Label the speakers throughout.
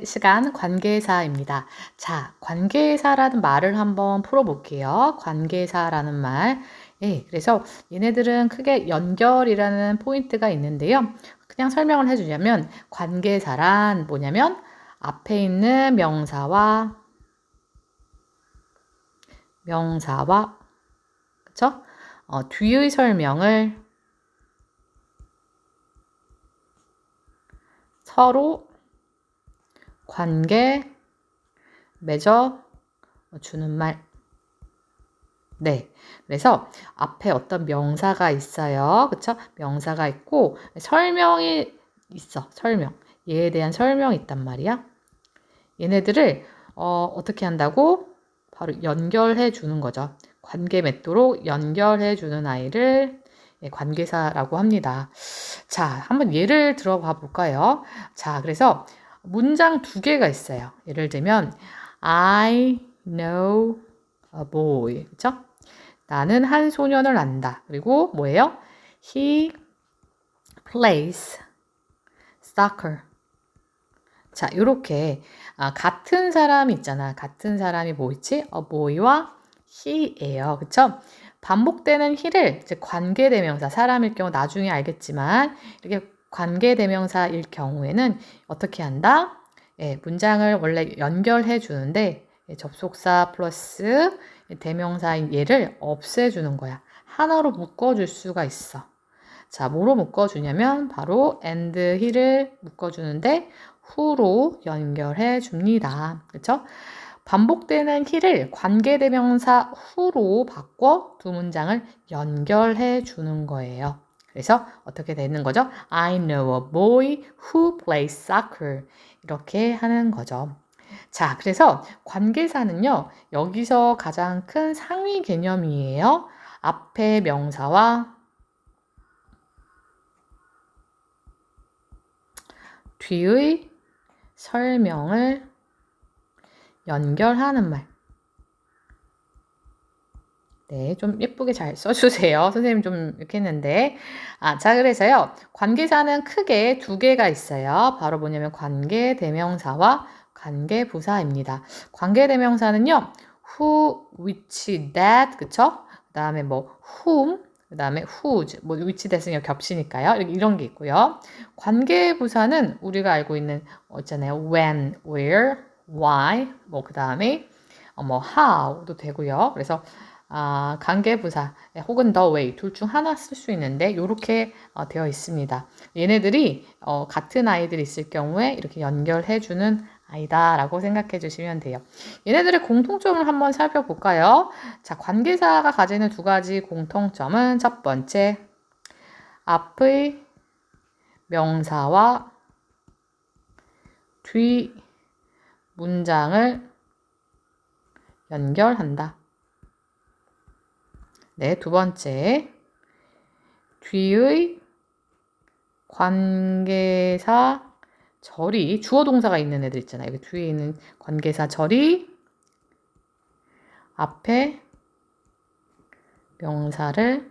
Speaker 1: 시간 관계사입니다. 자, 관계사라는 말을 한번 풀어볼게요. 관계사라는 말. 예, 그래서 얘네들은 크게 연결이라는 포인트가 있는데요. 그냥 설명을 해주자면 관계사란 뭐냐면 앞에 있는 명사와 그쵸? 뒤의 설명을 서로 관계 맺어 주는 말. 네. 그래서 앞에 어떤 명사가 있어요. 그쵸? 명사가 있고 설명이 있어. 설명. 얘에 대한 설명이 있단 말이야. 얘네들을 어떻게 한다고? 바로 연결해 주는 거죠. 관계 맺도록 연결해 주는 아이를 관계사라고 합니다. 자, 한번 예를 들어봐 볼까요? 자, 그래서 문장 두 개가 있어요. 예를 들면 I know a boy. 그쵸? 나는 한 소년을 안다. 그리고 뭐예요? He plays soccer. 자, 요렇게 같은 사람이 있잖아. 같은 사람이 뭐 있지? a boy와 he예요. 그쵸? 반복되는 he를 이제 관계대명사, 사람일 경우 나중에 알겠지만 이렇게 관계대명사일 경우에는 어떻게 한다? 예, 문장을 원래 연결해 주는데 접속사 플러스 대명사인 얘를 없애주는 거야. 하나로 묶어줄 수가 있어. 자, 뭐로 묶어주냐면 바로 and he를 묶어주는데 who로 연결해 줍니다. 그렇죠? 반복되는 he를 관계대명사 who로 바꿔 두 문장을 연결해 주는 거예요. 그래서 어떻게 되는 거죠? I know a boy who plays soccer. 이렇게 하는 거죠. 자, 그래서 관계사는요, 여기서 가장 큰 상위 개념이에요. 앞에 명사와 뒤의 설명을 연결하는 말. 네, 좀 예쁘게 잘 써주세요. 선생님 좀 이렇게 했는데. 자, 그래서요. 관계사는 크게 두 개가 있어요. 바로 뭐냐면 관계대명사와 관계부사입니다. 관계대명사는요. who, which, that, 그쵸? 그 다음에 뭐 whom, 그 다음에 whose, 뭐 which, that은 겹치니까요. 이런 게 있고요. 관계부사는 우리가 알고 있는 있잖아요. when, where, why, 뭐 그 다음에 뭐 how도 되고요. 그래서 관계부사 혹은 the way 둘 중 하나 쓸 수 있는데 이렇게 되어 있습니다. 얘네들이 같은 아이들이 있을 경우에 이렇게 연결해주는 아이다라고 생각해 주시면 돼요. 얘네들의 공통점을 한번 살펴볼까요? 자, 관계사가 가지는 두 가지 공통점은 첫 번째, 앞의 명사와 뒤 문장을 연결한다. 네, 두 번째, 뒤의 관계사 절이 주어 동사가 있는 애들 있잖아요. 여기 뒤에 있는 관계사 절이 앞에 명사를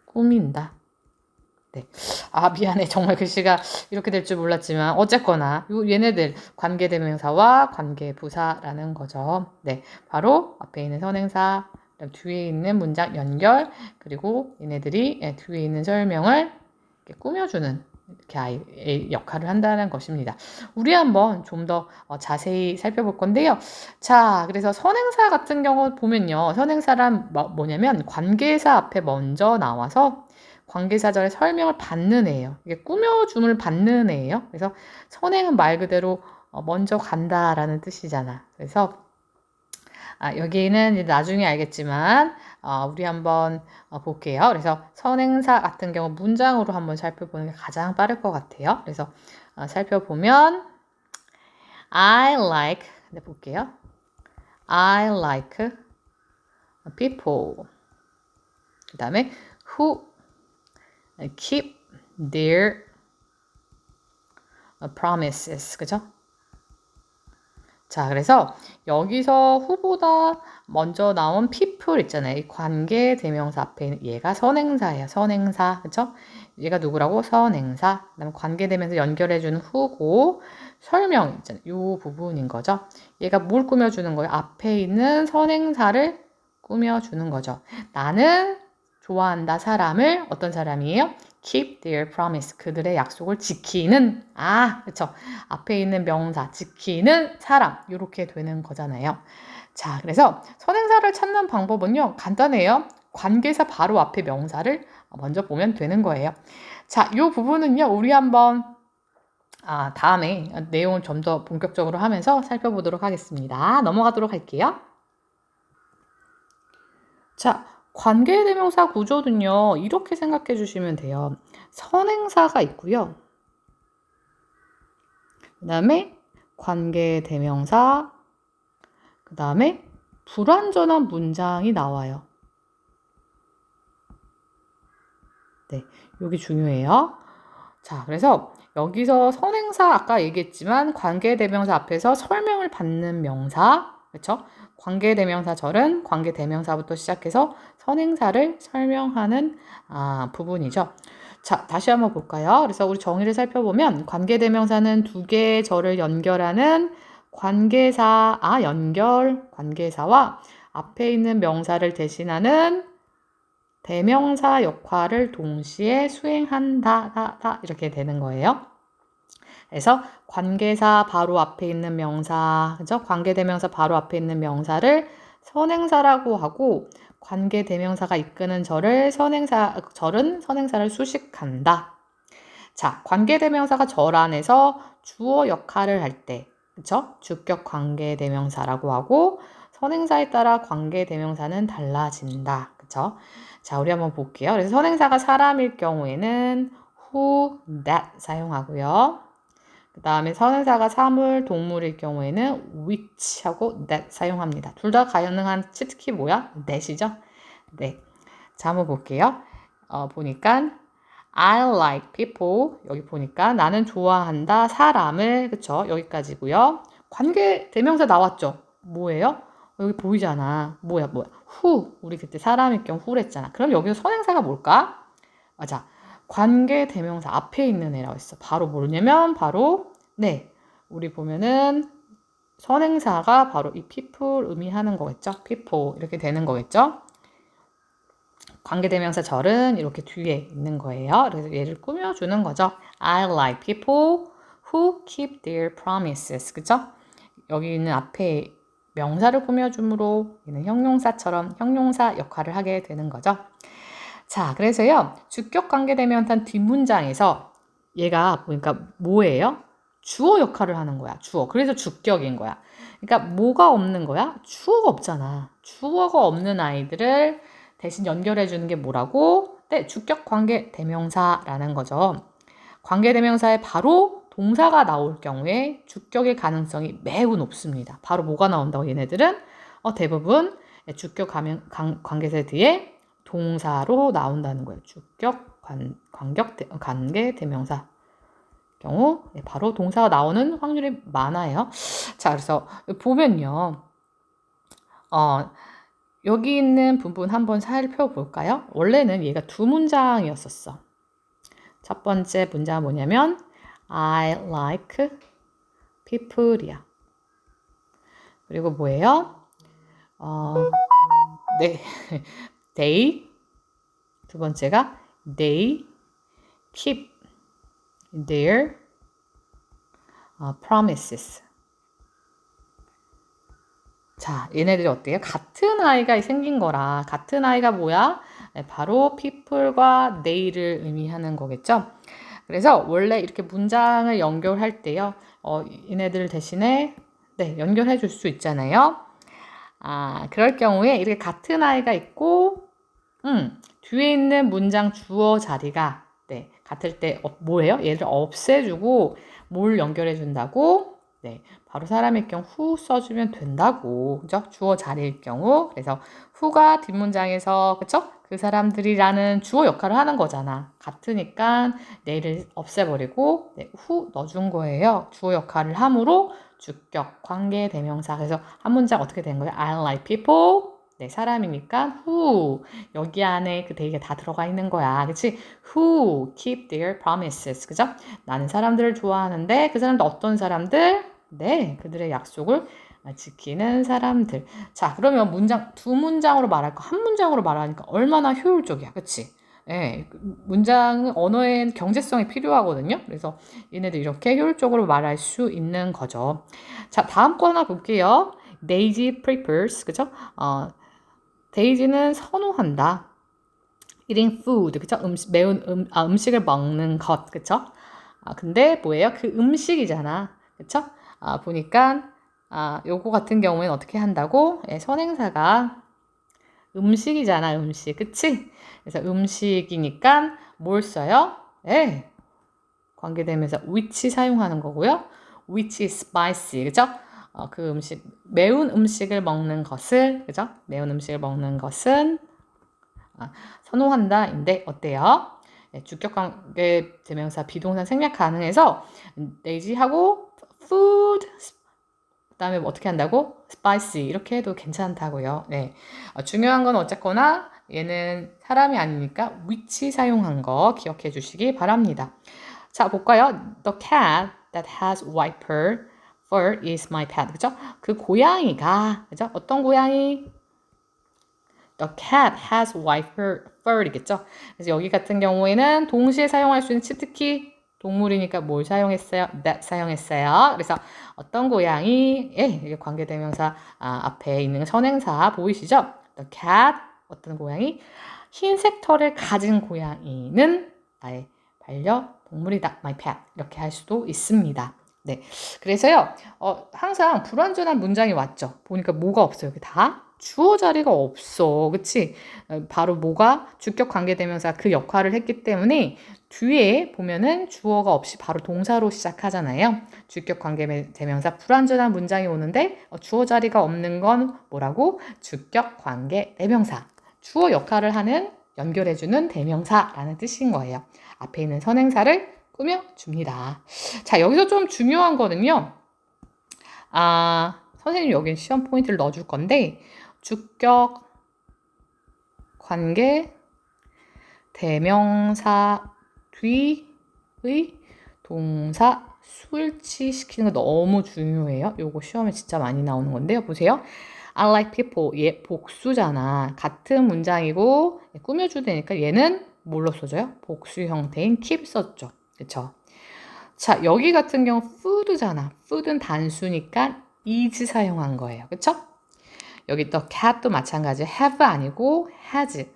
Speaker 1: 꾸민다. 네. 미안해. 정말 글씨가 이렇게 될 줄 몰랐지만 어쨌거나 얘네들 관계대명사와 관계부사라는 거죠. 네. 바로 앞에 있는 선행사, 뒤에 있는 문장 연결, 그리고 얘네들이 뒤에 있는 설명을 이렇게 꾸며주는 이렇게 아이의 역할을 한다는 것입니다. 우리 한번 좀 더 자세히 살펴볼 건데요. 자, 그래서 선행사 같은 경우 보면요. 선행사란 뭐냐면 관계사 앞에 먼저 나와서 관계사절의 설명을 받는 애예요. 이게 꾸며줌을 받는 애예요. 그래서 선행은 말 그대로 먼저 간다라는 뜻이잖아. 그래서 여기는 이제 나중에 알겠지만 우리 한번 볼게요. 그래서 선행사 같은 경우 문장으로 한번 살펴보는 게 가장 빠를 것 같아요. 그래서 살펴보면 I like, 네, 볼게요. I like people. 그 다음에 who keep their promises. 그죠? 자, 그래서 여기서 who보다 먼저 나온 people 있잖아요. 이 관계 대명사 앞에 있는 얘가 선행사예요. 선행사. 그쵸? 얘가 누구라고? 선행사. 그다음에 관계대명사 연결해주는 후고 설명 있잖아요. 요 부분인 거죠. 얘가 뭘 꾸며주는 거예요? 앞에 있는 선행사를 꾸며주는 거죠. 나는 좋아한다 사람을 어떤 사람이에요? keep their promise. 그들의 약속을 지키는 그쵸. 앞에 있는 명사 지키는 사람 이렇게 되는 거잖아요. 자, 그래서 선행사를 찾는 방법은요. 간단해요. 관계사 바로 앞에 명사를 먼저 보면 되는 거예요. 자, 이 부분은요. 우리 한번 다음에 내용을 좀 더 본격적으로 하면서 살펴보도록 하겠습니다. 넘어가도록 할게요. 자, 관계대명사 구조는요. 이렇게 생각해 주시면 돼요. 선행사가 있고요. 그 다음에 관계대명사, 그 다음에 불완전한 문장이 나와요. 네, 여기 중요해요. 자, 그래서 여기서 선행사 아까 얘기했지만 관계대명사 앞에서 설명을 받는 명사, 그렇죠? 관계대명사절은 관계대명사부터 시작해서 선행사를 설명하는 부분이죠. 자, 다시 한번 볼까요? 그래서 우리 정의를 살펴보면 관계대명사는 두 개의 절을 연결하는 관계사, 연결 관계사와 앞에 있는 명사를 대신하는 대명사 역할을 동시에 수행한다, 이렇게 되는 거예요. 그래서 관계사 바로 앞에 있는 명사, 그죠? 관계대명사 바로 앞에 있는 명사를 선행사라고 하고 관계대명사가 이끄는 절은 선행사를 수식한다. 자, 관계대명사가 절 안에서 주어 역할을 할 때, 그쵸? 주격 관계대명사라고 하고 선행사에 따라 관계대명사는 달라진다. 그쵸? 자, 우리 한번 볼게요. 그래서 선행사가 사람일 경우에는 who, that 사용하고요. 그 다음에 선행사가 사물, 동물일 경우에는 which 하고 that 사용합니다. 둘 다 가능한 치트키 뭐야? that이죠? 네. 자, 한번 볼게요. 보니까 I like people. 여기 보니까 나는 좋아한다 사람을. 그쵸? 여기까지고요. 관계 대명사 나왔죠? 뭐예요? 여기 보이잖아. 뭐야? who. 우리 그때 사람일 경우 who랬잖아. 그럼 여기서 선행사가 뭘까? 맞아. 관계 대명사 앞에 있는 애라고 했어. 바로 뭐냐면 바로 우리 보면은 선행사가 바로 이 people 의미하는 거겠죠? people 이렇게 되는 거겠죠? 관계대명사 절은 이렇게 뒤에 있는 거예요. 그래서 얘를 꾸며주는 거죠. I like people who keep their promises. 그쵸? 여기 있는 앞에 명사를 꾸며줌으로 얘는 형용사처럼 형용사 역할을 하게 되는 거죠. 자, 그래서요. 주격 관계대명사 뒷문장에서 얘가 보니까 뭐예요? 주어 역할을 하는 거야. 주어. 그래서 주격인 거야. 그러니까 뭐가 없는 거야? 주어가 없잖아. 주어가 없는 아이들을 대신 연결해 주는 게 뭐라고? 주격 관계 대명사라는 거죠. 관계 대명사에 바로 동사가 나올 경우에 주격의 가능성이 매우 높습니다. 바로 뭐가 나온다고 얘네들은? 대부분 주격 관계사 뒤에 동사로 나온다는 거예요. 주격 관계 대명사 경우 바로 동사가 나오는 확률이 많아요. 자, 그래서 보면요. 여기 있는 부분 한번 살펴볼까요? 원래는 얘가 두 문장이었었어. 첫 번째 문장은 뭐냐면 I like people이야. 그리고 뭐예요? they 두 번째가 they keep their promises. 자, 얘네들이 어때요? 같은 아이가 생긴 거라. 같은 아이가 뭐야? 바로 people과 they를 의미하는 거겠죠? 그래서 원래 이렇게 문장을 연결할 때요. 얘네들 대신에 연결해 줄 수 있잖아요. 그럴 경우에 이렇게 같은 아이가 있고 뒤에 있는 문장 주어 자리가 같을 때 뭐예요? 얘를 없애주고 뭘 연결해 준다고? 바로 사람일 경우 who 써주면 된다고. 그죠? 주어 자리일 경우. 그래서 who가 뒷문장에서 그쵸? 그 사람들이라는 주어 역할을 하는 거잖아. 같으니까 내를 없애버리고 who 넣어준 거예요. 주어 역할을 함으로 주격, 관계, 대명사. 그래서 한 문장 어떻게 된 거예요? I like people. 네, 사람이니까 who. 여기 안에 그 대기가 다 들어가 있는 거야. 그치? Who keep their promises. 그죠? 나는 사람들을 좋아하는데 그 사람들 어떤 사람들? 네, 그들의 약속을 지키는 사람들. 자, 그러면 두 문장으로 말할 거 한 문장으로 말하니까 얼마나 효율적이야. 그치? 예, 문장은 언어의 경제성이 필요하거든요. 그래서 얘네들 이렇게 효율적으로 말할 수 있는 거죠. 자, 다음 거 하나 볼게요. Daisy prefers, 그죠? 데이지는 선호한다. eating food, 그쵸? 음식을 먹는 것, 그쵸? 근데 뭐예요? 그 음식이잖아. 그쵸? 보니까, 요거 같은 경우에는 어떻게 한다고? 예, 선행사가 음식이잖아, 음식. 그치? 그래서 음식이니까 뭘 써요? 예, 관계대명사 which 사용하는 거고요. which is spicy, 그죠? 그 음식, 매운 음식을 먹는 것을, 그죠? 매운 음식을 먹는 것은 선호한다인데 어때요? 네, 주격관계 대명사 비동사 생략 가능해서 내지하고 food 그다음에 뭐 어떻게 한다고? spicy 이렇게 해도 괜찮다고요. 네, 중요한 건 어쨌거나 얘는 사람이 아니니까 which 사용한 거 기억해 주시기 바랍니다. 자, 볼까요? The cat that has white fur is my pet. 그죠? 그 고양이가, 그죠? 어떤 고양이? The cat has white fur이겠죠? 그래서 여기 같은 경우에는 동시에 사용할 수 있는 특히 동물이니까 뭘 사용했어요? that 사용했어요. 그래서 어떤 고양이, 이게 관계대명사 앞에 있는 선행사 보이시죠? The cat, 어떤 고양이? 흰색 털을 가진 고양이는 나의 반려동물이다. My pet. 이렇게 할 수도 있습니다. 네. 그래서요, 항상 불완전한 문장이 왔죠. 보니까 뭐가 없어요. 여기 다? 주어 자리가 없어. 그치? 바로 뭐가 주격 관계대명사 그 역할을 했기 때문에 뒤에 보면은 주어가 없이 바로 동사로 시작하잖아요. 주격 관계대명사 불완전한 문장이 오는데 주어 자리가 없는 건 뭐라고? 주격 관계대명사. 주어 역할을 하는 연결해주는 대명사라는 뜻인 거예요. 앞에 있는 선행사를 꾸며줍니다. 자, 여기서 좀 중요한 거는요. 선생님 여기 시험 포인트를 넣어줄 건데 주격 관계 대명사 뒤의 동사 수일치시키는 거 너무 중요해요. 요거 시험에 진짜 많이 나오는 건데요. 보세요. I like people. 얘 복수잖아. 같은 문장이고 꾸며주되니까 얘는 뭘로 써줘요? 복수 형태인 keep 썼죠. 그쵸? 자, 여기 같은 경우 food잖아. food는 단수니까 is 사용한 거예요. 그쵸? 여기 또 cat도 마찬가지. have 아니고 has.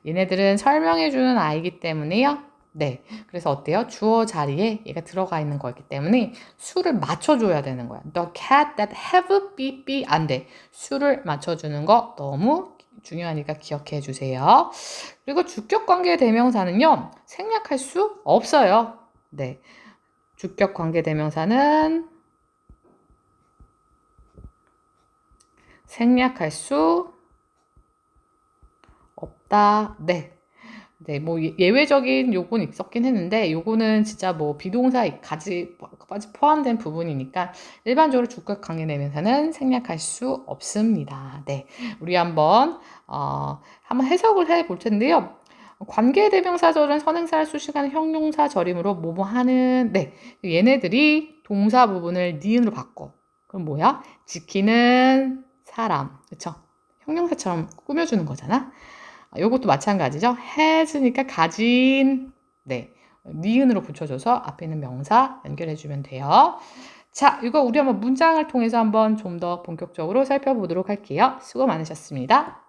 Speaker 1: 얘네들은 설명해주는 아이기 때문에요. 네. 그래서 어때요? 주어 자리에 얘가 들어가 있는 거였기 때문에 수를 맞춰줘야 되는 거야. The cat that have bb 안 돼. 수를 맞춰주는 거 너무 중요하니까 기억해 주세요. 그리고 주격 관계 대명사는요. 생략할 수 없어요. 네. 주격 관계 대명사는 생략할 수 없다. 네. 네, 뭐 예외적인 요건 있었긴 했는데 요거는 진짜 뭐 비동사까지 포함된 부분이니까 일반적으로 주격 관계 대명사는 생략할 수 없습니다. 네, 우리 한번 해석을 해 볼 텐데요. 관계 대명사절은 선행사를 수식하는 형용사 절임으로 뭐뭐 하는 네, 얘네들이 동사 부분을 니은으로 바꿔. 그럼 뭐야? 지키는 사람, 그쵸? 형용사처럼 꾸며주는 거잖아. 요것도 마찬가지죠. has니까 가진, 네, 니은으로 붙여줘서 앞에 있는 명사 연결해주면 돼요. 자, 이거 우리 한번 문장을 통해서 한번 좀 더 본격적으로 살펴보도록 할게요. 수고 많으셨습니다.